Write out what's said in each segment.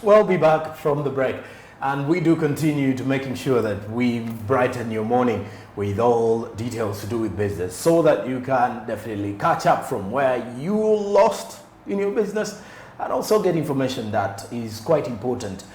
We'll be back from the break, and we do continue to making sure that we brighten your morning with all details to do with business, so that you can definitely catch up from where you lost in your business, and also get information that is quite important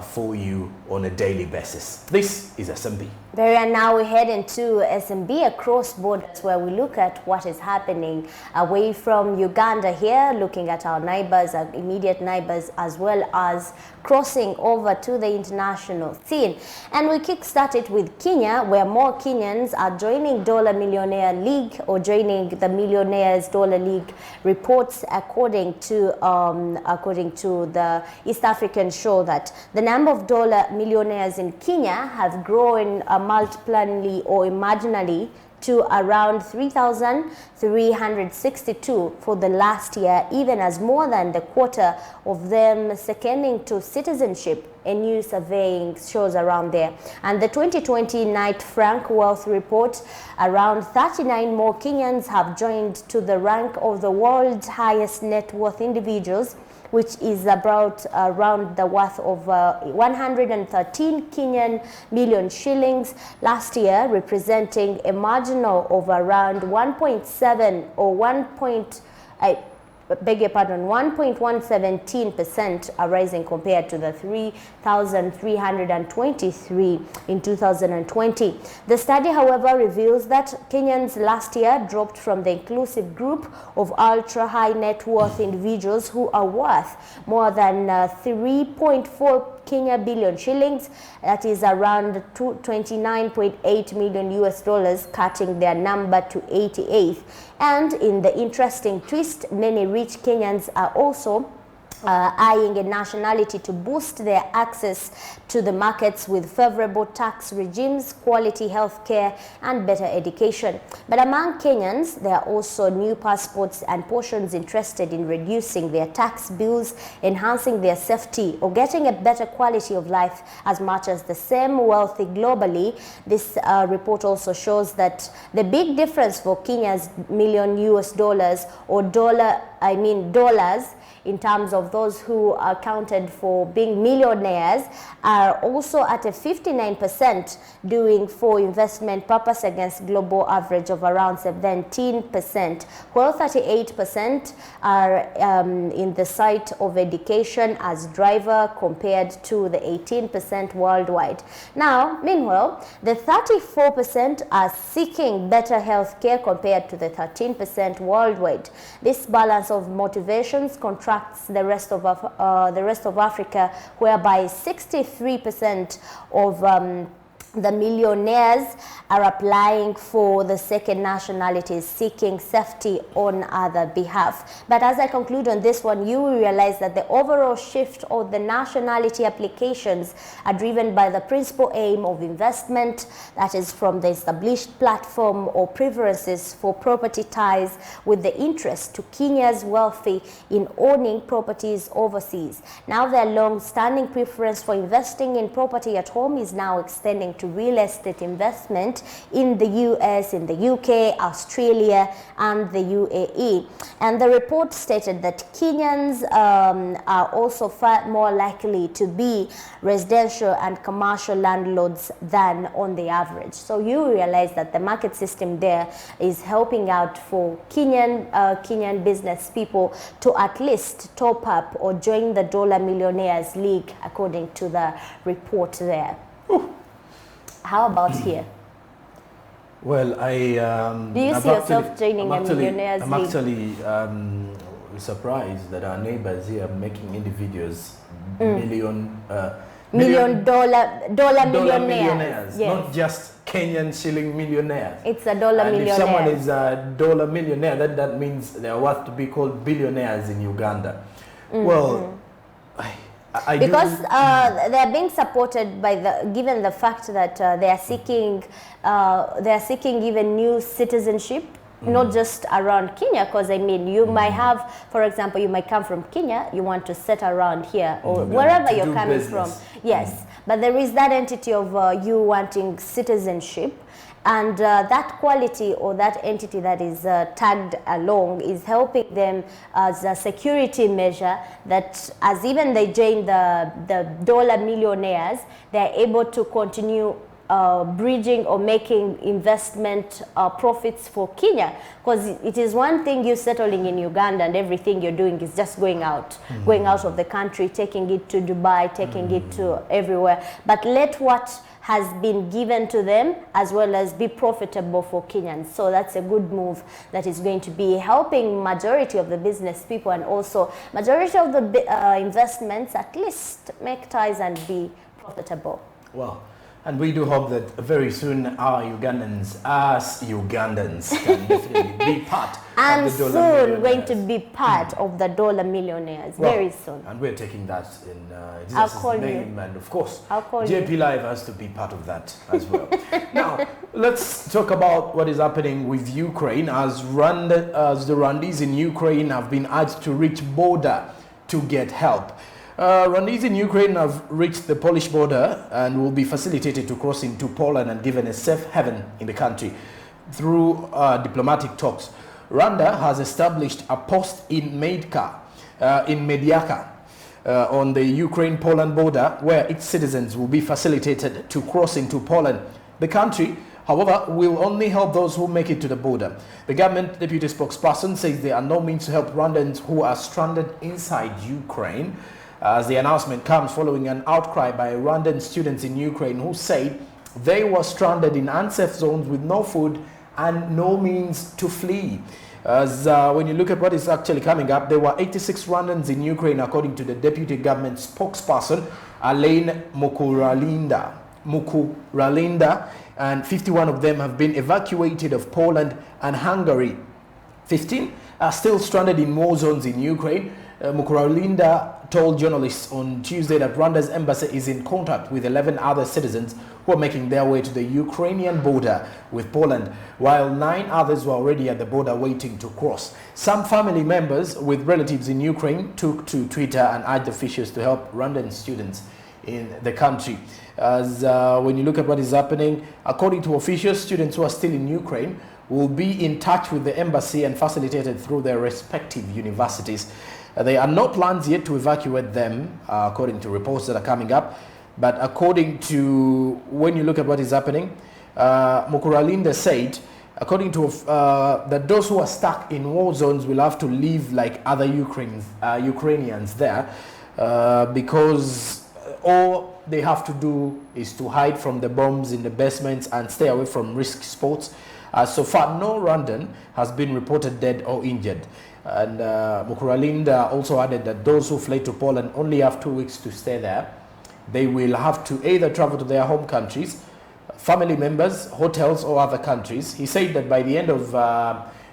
for you on a daily basis. This is SMB. And now we head into SMB across borders, where we look at what is happening away from Uganda here, looking at our neighbors, our immediate neighbors, as well as crossing over to the international scene. And we kickstart it with Kenya, where more Kenyans are joining Dollar Millionaire League, or joining the Millionaires Dollar League reports, according to the East African show that the number of dollar millionaires in Kenya have grown multiply or imaginally to around 3,362 for the last year, even as more than the quarter of them seconding to citizenship, a new surveying shows around there. And the 2020 Knight Frank Wealth Report, around 39 more Kenyans have joined to the rank of the world's highest net worth individuals, which is about around the worth of 113 Kenyan million shillings last year, representing a marginal of around 1.7 or 1.117%, rising compared to the 3,323 in 2020. The study, however, reveals that Kenyans last year dropped from the inclusive group of ultra-high net worth individuals who are worth more than 3.4 Kenya billion shillings, that is around 29.8 million US dollars, cutting their number to 88th. And in the interesting twist, many rich Kenyans are also eyeing a nationality to boost their access to the markets with favorable tax regimes, quality health care, and better education. But among Kenyans, there are also new passports and portions interested in reducing their tax bills, enhancing their safety, or getting a better quality of life as much as the same wealthy globally. This report also shows that the big difference for Kenya's million US dollars, or dollars, in terms of those who are counted for being millionaires, are also at a 59% doing for investment purpose against global average of around 17%, while 38% are in the site of education as driver, compared to the 18% worldwide. Now, meanwhile, the 34% are seeking better health care compared to the 13% worldwide. This balance of motivations contrasts the rest of Africa, whereby 63% of the millionaires are applying for the second nationalities, seeking safety on other behalf. But as I conclude on this one, you will realize that the overall shift of the nationality applications are driven by the principal aim of investment, that is from the established platform or preferences for property ties, with the interest to Kenya's wealthy in owning properties overseas. Now their long-standing preference for investing in property at home is now extending to real estate investment in the US, in the UK, Australia, and the UAE. And the report stated that Kenyans are also far more likely to be residential and commercial landlords than on the average. So you realize that the market system there is helping out for Kenyan business people to at least top up or join the Dollar Millionaires League, according to the report there. Ooh. How about here? Well, do you see yourself joining a Millionaires League? I'm actually surprised that our neighbors here are making individuals million dollar millionaires. Yes. Not just Kenyan shilling millionaires. It's a dollar millionaire. If someone is a dollar millionaire, that means they are worth to be called billionaires in Uganda. Well, because they are being supported by given the fact that they are seeking even new citizenship, not just around Kenya. Because I mean, you might have, for example, you might come from Kenya, you want to set around here or wherever you're coming from. Yes, but there is that entity of you wanting citizenship. And that quality or that entity that is tagged along is helping them as a security measure, that as even they join the dollar millionaires, they're able to continue bridging or making investment profits for Kenya. Because it is one thing you settling in Uganda and everything you're doing is just going out, going out of the country, taking it to Dubai, taking it to everywhere. But let what has been given to them as well as be profitable for Kenyans. So that's a good move that is going to be helping majority of the business people, and also majority of the investments at least make ties and be profitable. Well, and we do hope that very soon our Ugandans, as Ugandans, can definitely be part and of the dollar soon going to be part of the dollar millionaires, well, very soon. And we're taking that in Jesus' name, and of course, JP you. Live has to be part of that as well. Now, let's talk about what is happening with Ukraine, as the Rwandese in Ukraine have been urged to reach border to get help. Rwandese in Ukraine have reached the Polish border and will be facilitated to cross into Poland and given a safe haven in the country through diplomatic talks. Rwanda has established a post in Mediaka on the Ukraine-Poland border, where its citizens will be facilitated to cross into Poland. The country, however, will only help those who make it to the border. The government deputy spokesperson says there are no means to help Rwandans who are stranded inside Ukraine, as the announcement comes following an outcry by Rwandan students in Ukraine who say they were stranded in unsafe zones with no food and no means to flee. As when you look at what is actually coming up, there were 86 Rwandans in Ukraine, according to the deputy government spokesperson, Alain Mukuralinda, and 51 of them have been evacuated of Poland and Hungary. 15 are still stranded in war zones in Ukraine. Mukuralinda told journalists on Tuesday that Rwanda's embassy is in contact with 11 other citizens who are making their way to the Ukrainian border with Poland, while 9 others were already at the border waiting to cross. Some family members with relatives in Ukraine took to Twitter and urged officials to help Rwandan students in the country. As when you look at what is happening, according to officials, students who are still in Ukraine will be in touch with the embassy and facilitated through their respective universities. There are no plans yet to evacuate them, according to reports that are coming up. But according to, when you look at what is happening, Mukuralinda said, according to that those who are stuck in war zones will have to live like other Ukrainians there, because all they have to do is to hide from the bombs in the basements and stay away from risk spots. So far, no Rwandan has been reported dead or injured. And Mukuralinda also added that those who fled to Poland only have 2 weeks to stay there. They will have to either travel to their home countries, family members, hotels, or other countries. He said that by the end of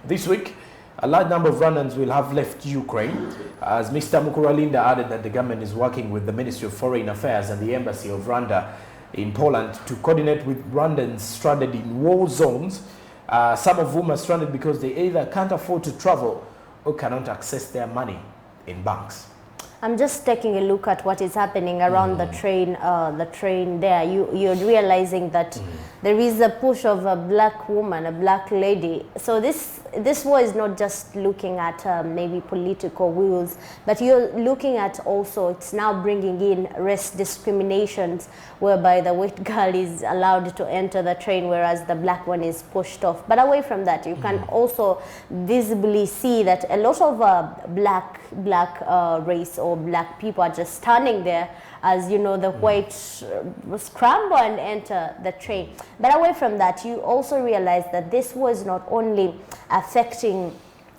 this week, a large number of Rwandans will have left Ukraine. As Mr. Mukuralinda added that the government is working with the Ministry of Foreign Affairs and the Embassy of Rwanda in Poland to coordinate with Rwandans stranded in war zones, some of whom are stranded because they either can't afford to travel or cannot access their money in banks. I'm just taking a look at what is happening around the train there. You're realizing that there is a push of a black woman, a black lady. So this war is not just looking at maybe political wills, but you're looking at also, it's now bringing in race discriminations, whereby the white girl is allowed to enter the train, whereas the black one is pushed off. But away from that, you can also visibly see that a lot of black race or black people are just standing there as, you know, the white scramble and enter the train. But away from that, you also realize that this was not only affecting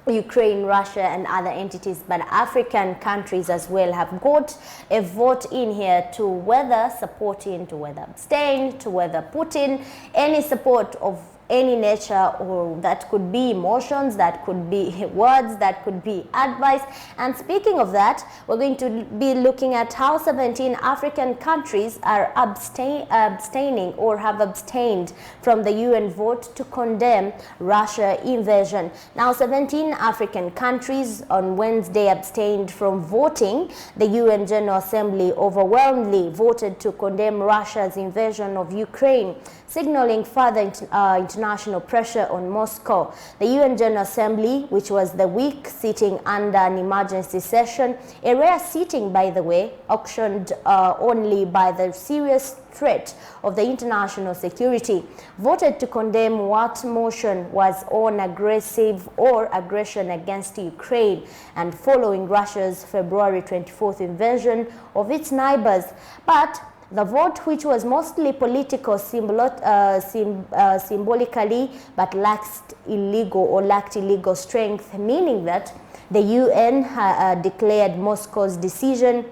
Ukraine, Russia and other entities, but African countries as well have got a vote in here to whether supporting, to whether abstain, to whether put in any support of any nature, or that could be emotions, that could be words, that could be advice. And speaking of that, we're going to be looking at how 17 African countries are abstaining or have abstained from the UN vote to condemn Russia invasion. Now, 17 African countries on Wednesday abstained from voting. The UN General Assembly overwhelmingly voted to condemn Russia's invasion of Ukraine. signaling further international pressure on Moscow. The UN General Assembly, which was the week sitting under an emergency session, a rare sitting, by the way, auctioned only by the serious threat of the international security, voted to condemn what motion was on aggressive or aggression against Ukraine and following Russia's February 24th invasion of its neighbors. But the vote, which was mostly political symbolically, but lacked illegal strength, meaning that the UN declared Moscow's decision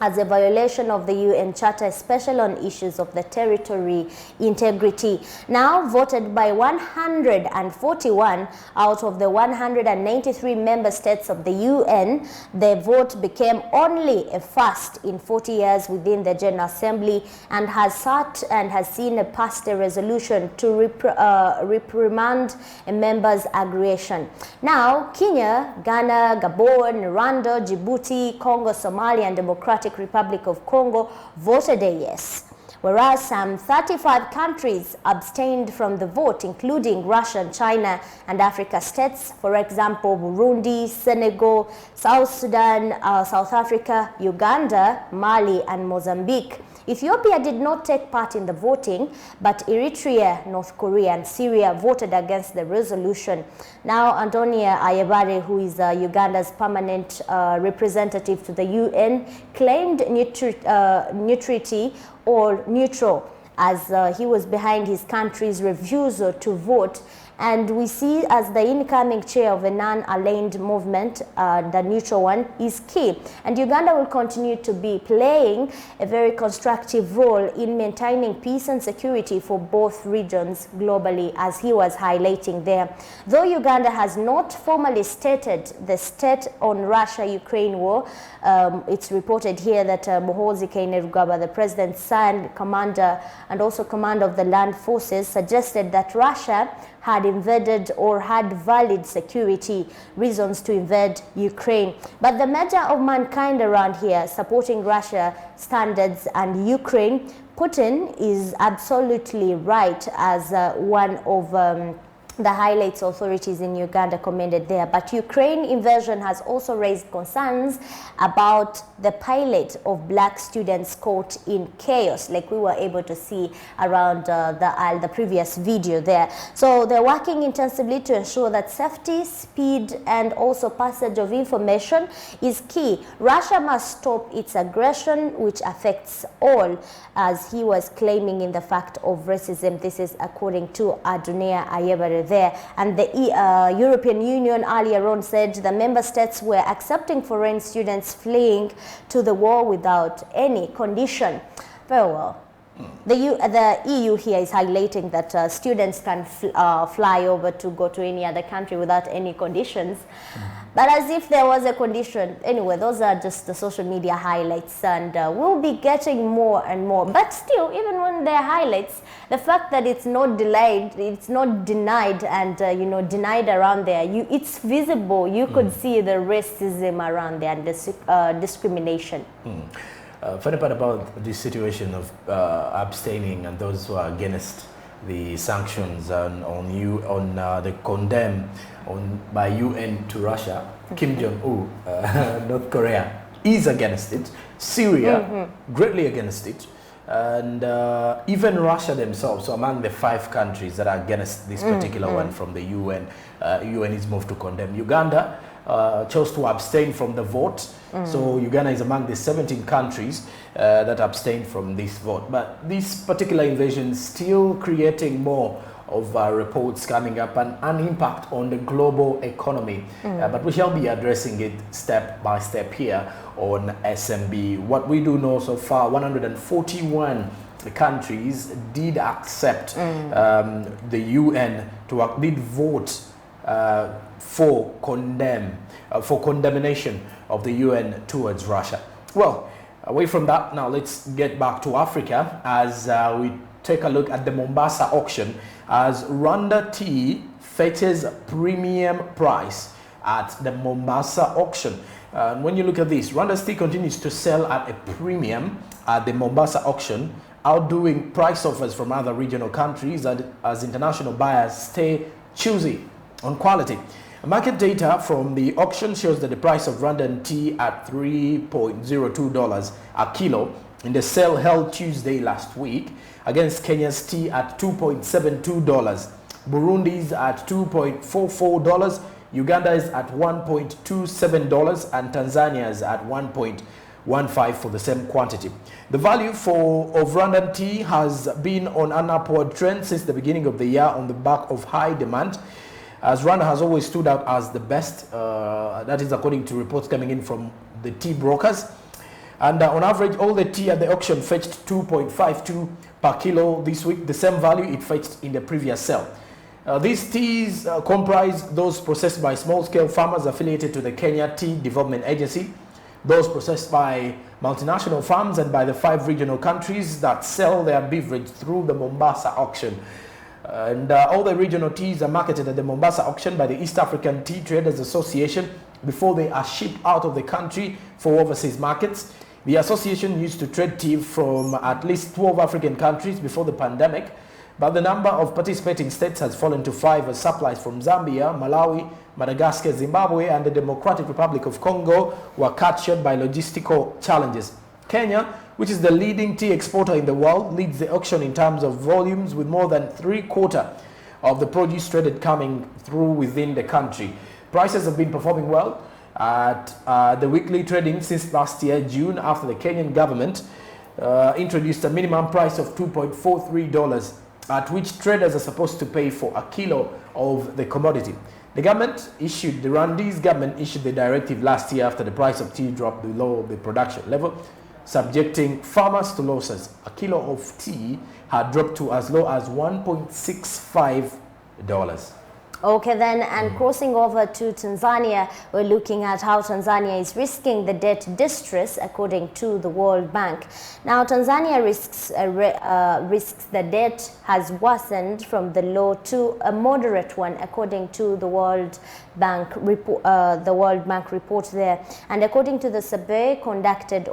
as a violation of the UN Charter, especially on issues of the territory integrity. Now voted by 141 out of the 193 member states of the UN, the vote became only a first in 40 years within the General Assembly and has passed a resolution to reprimand a member's aggression. Now, Kenya, Ghana, Gabon, Rwanda, Djibouti, Congo, Somalia, and Democratic Republic of Congo voted a yes, whereas some 35 countries abstained from the vote, including Russia, China, and Africa states, for example, Burundi, Senegal, South Sudan, South Africa, Uganda, Mali, and Mozambique. Ethiopia did not take part in the voting, but Eritrea, North Korea, and Syria voted against the resolution. Now, Antonia Ayebare, who is Uganda's permanent representative to the UN, claimed neutrality or neutral as he was behind his country's refusal to vote. And we see as the incoming chair of a non-aligned movement, the neutral one is key. And Uganda will continue to be playing a very constructive role in maintaining peace and security for both regions globally, as he was highlighting there. Though Uganda has not formally stated the state on Russia-Ukraine war, it's reported here that Muhoozi Kainerugaba, the president's son, commander, and also commander of the land forces, suggested that Russia had invaded or had valid security reasons to invade Ukraine. But the measure of mankind around here supporting Russia standards and Ukraine, Putin is absolutely right as one of the highlights authorities in Uganda commended there. But Ukraine invasion has also raised concerns about the pilot of black students caught in chaos, like we were able to see around the previous video there. So they're working intensively to ensure that safety, speed, and also passage of information is key. Russia must stop its aggression, which affects all, as he was claiming in the fact of racism. This is according to Adonia Ayebare there. And the European Union earlier on said the member states were accepting foreign students fleeing to the war without any condition. Very well. The EU here is highlighting that students can fly over to go to any other country without any conditions. But as if there was a condition. Anyway, those are just the social media highlights, and we'll be getting more and more. But still, even when they're highlights, the fact that it's not delayed, it's not denied and denied around there, it's visible. You could see the racism around there and the discrimination. Funny part about this situation of abstaining and those who are against the sanctions on the condemn by UN to Russia, Kim Jong-un, North Korea is against it, Syria greatly against it, and even Russia themselves. So among the 5 countries that are against this particular one from the UN, UN is moved to condemn. Uganda chose to abstain from the vote. So Uganda is among the 17 countries that abstained from this vote. But this particular invasion is still creating more of reports coming up and an impact on the global economy. But we shall be addressing it step by step here on SMB. What we do know so far, 141 countries did accept the UN did vote for condemnation of the UN towards Russia. Well, away from that, now let's get back to Africa as we take a look at the Mombasa auction, as Rwanda tea fetches premium price at the Mombasa auction. When you look at this, Rwanda's tea continues to sell at a premium at the Mombasa auction outdoing price offers from other regional countries as international buyers stay choosy on quality. Market data from the auction shows that the price of Rwandan tea at $3.02 a kilo in the sale held Tuesday last week against Kenya's tea at $2.72, Burundi's at $2.44, Uganda's at $1.27, and Tanzania's at $1.15 for the same quantity. The value of Rwandan tea has been on an upward trend since the beginning of the year on the back of high demand, as Rwanda has always stood out as the best, that is according to reports coming in from the tea brokers. And on average, all the tea at the auction fetched 2.52 per kilo this week, the same value it fetched in the previous sale. These teas comprise those processed by small-scale farmers affiliated to the Kenya Tea Development Agency, those processed by multinational farms, and by the 5 regional countries that sell their beverage through the Mombasa auction. And all the regional teas are marketed at the Mombasa auction by the East African Tea Traders Association before they are shipped out of the country for overseas markets. The association used to trade tea from at least 12 African countries before the pandemic, but the number of participating states has fallen to 5 as supplies from Zambia, Malawi, Madagascar, Zimbabwe, and the Democratic Republic of Congo were cut short by logistical challenges. Kenya, which is the leading tea exporter in the world, leads the auction in terms of volumes, with more than 3/4 of the produce traded coming through within the country. Prices have been performing well at the weekly trading since last year, June, after the Kenyan government introduced a minimum price of $2.43, at which traders are supposed to pay for a kilo of the commodity. The Rwandese government issued the directive last year after the price of tea dropped below the production level, subjecting farmers to losses. A kilo of tea had dropped to as low as $1.65. Okay then, and crossing over to Tanzania, we're looking at how Tanzania is risking the debt distress according to the World Bank. Now, Tanzania risks the debt has worsened from the low to a moderate one according to the World Bank report. There, and according to the survey conducted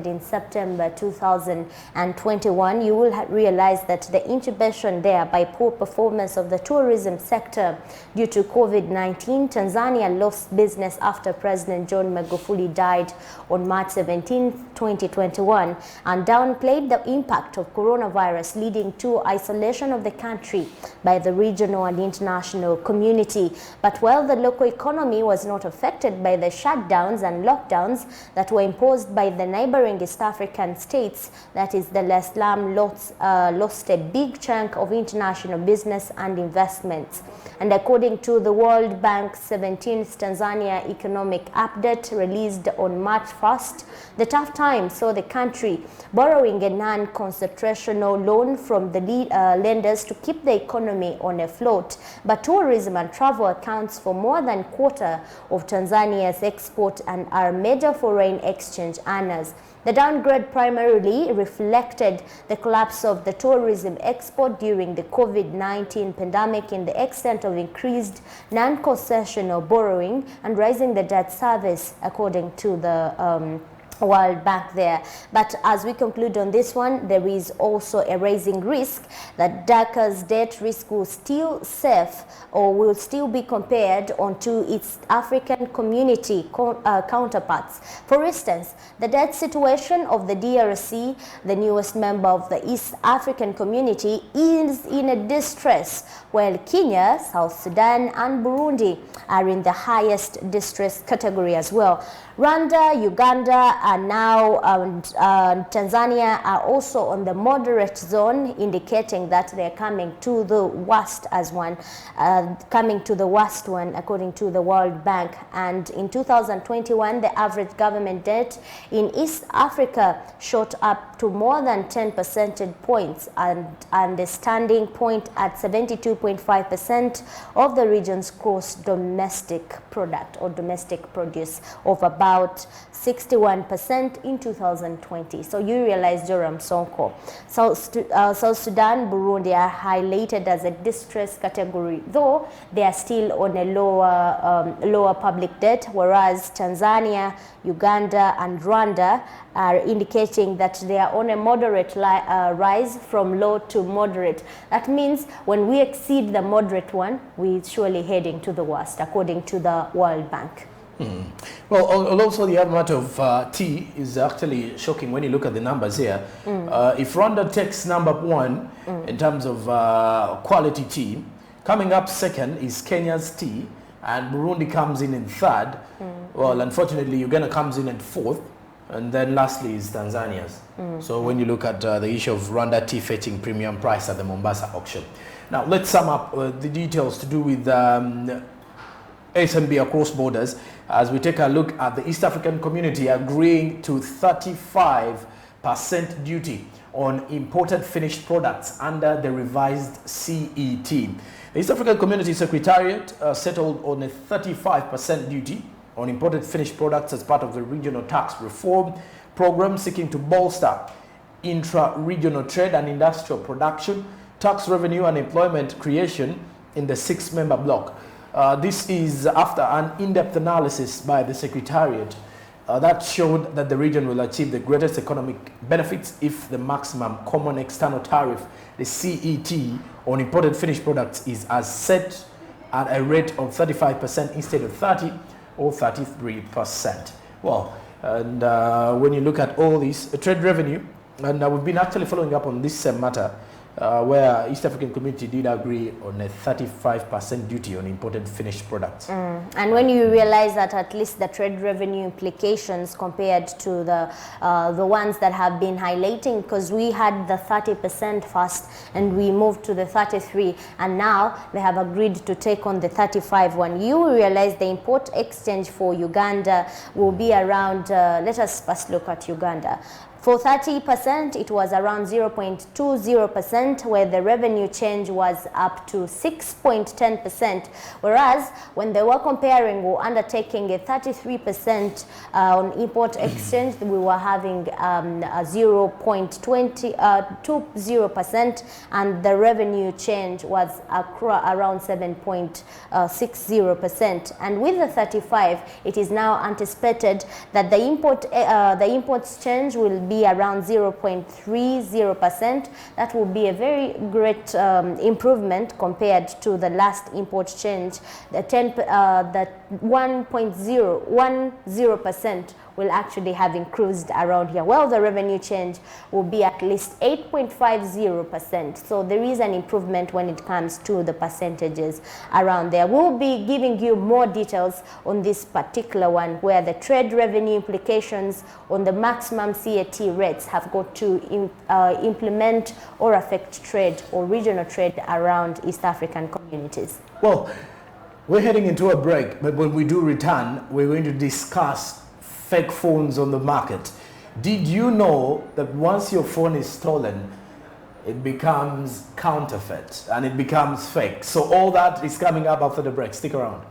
in September 2021, you will realize that the intubation there by poor performance of the tourism sector due to COVID-19, Tanzania lost business after President John Magufuli died on March 17, 2021, and downplayed the impact of coronavirus, leading to isolation of the country by the regional and international community. But while the local economy was not affected by the shutdowns and lockdowns that were imposed by the neighboring East African states, that is, Dar es Salaam lost a big chunk of international business and investments. And according to the World Bank's 17th Tanzania Economic Update released on March 1st, the tough times saw the country borrowing a non-concentrational loan from the lenders to keep the economy on a float. But tourism and travel accounts for more than a quarter of Tanzania's export and are major foreign exchange earners. The downgrade primarily reflected the collapse of the tourism export during the COVID-19 pandemic in the extent of increased non-concessional borrowing and raising the debt service, according to the World Bank there. But as we conclude on this one, there is also a rising risk that Dhaka's debt risk will still be compared onto its African community counterparts. For instance, the debt situation of the DRC, the newest member of the East African community, is in a distress, while Kenya, South Sudan, and Burundi are in the highest distress category as well. Rwanda, Uganda, and now Tanzania are also on the moderate zone, indicating that they're coming to the worst one according to the World Bank. And in 2021, the average government debt in East Africa shot up to more than 10 percentage points and the standing point at 72.5% of the region's gross domestic product or domestic produce of about 61% in 2020. So you realize, Joram Sonko, South Sudan, Burundi are highlighted as a distress category, though they are still on a lower public debt, whereas Tanzania, Uganda, and Rwanda are indicating that they are on a moderate rise from low to moderate. That means when we exceed the moderate one, we're surely heading to the worst, according to the World Bank. Well, also the amount of tea is actually shocking when you look at the numbers here. If Rwanda takes number 1 in terms of quality tea, coming up second is Kenya's tea, and Burundi comes in third. Well, unfortunately, Uganda comes in at 4th, and then lastly is Tanzania's. So when you look at the issue of Rwanda tea fetching premium price at the Mombasa auction. Now, let's sum up the details to do with SMB across borders as we take a look at the East African community agreeing to 35% duty on imported finished products under the revised CET. The East African Community Secretariat settled on a 35% duty on imported finished products as part of the regional tax reform program seeking to bolster intra-regional trade and industrial production, tax revenue and employment creation in the 6-member bloc. This is after an in-depth analysis by the Secretariat that showed that the region will achieve the greatest economic benefits if the maximum common external tariff, the CET, on imported finished products is as set at a rate of 35% instead of 30 or 33%. Well, and when you look at all this, trade revenue, and we've been actually following up on this matter, where East African Community did agree on a 35% duty on imported finished products. And when you realize that at least the trade revenue implications compared to the ones that have been highlighting, because we had the 30% first and we moved to the 33, and now they have agreed to take on the 35 one. You realize the import exchange for Uganda will be around, let us first look at Uganda. For 30%, it was around 0.20%, where the revenue change was up to 6.10%. Whereas when they were comparing or undertaking a 33% on import exchange, we were having a 0.20%, and the revenue change was around 7.60%. And with the 35, it is now anticipated that the imports change will be around 0.30%. That will be a very great improvement compared to the last import change. The 1.010% will actually have increased around here. Well, the revenue change will be at least 8.50%. So there is an improvement when it comes to the percentages around there. We'll be giving you more details on this particular one, where the trade revenue implications on the maximum CAT rates have got to implement or affect trade or regional trade around East African communities. Well, we're heading into a break, but when we do return, we're going to discuss fake phones on the market. Did you know that once your phone is stolen, it becomes counterfeit and it becomes fake? So all that is coming up after the break. Stick around.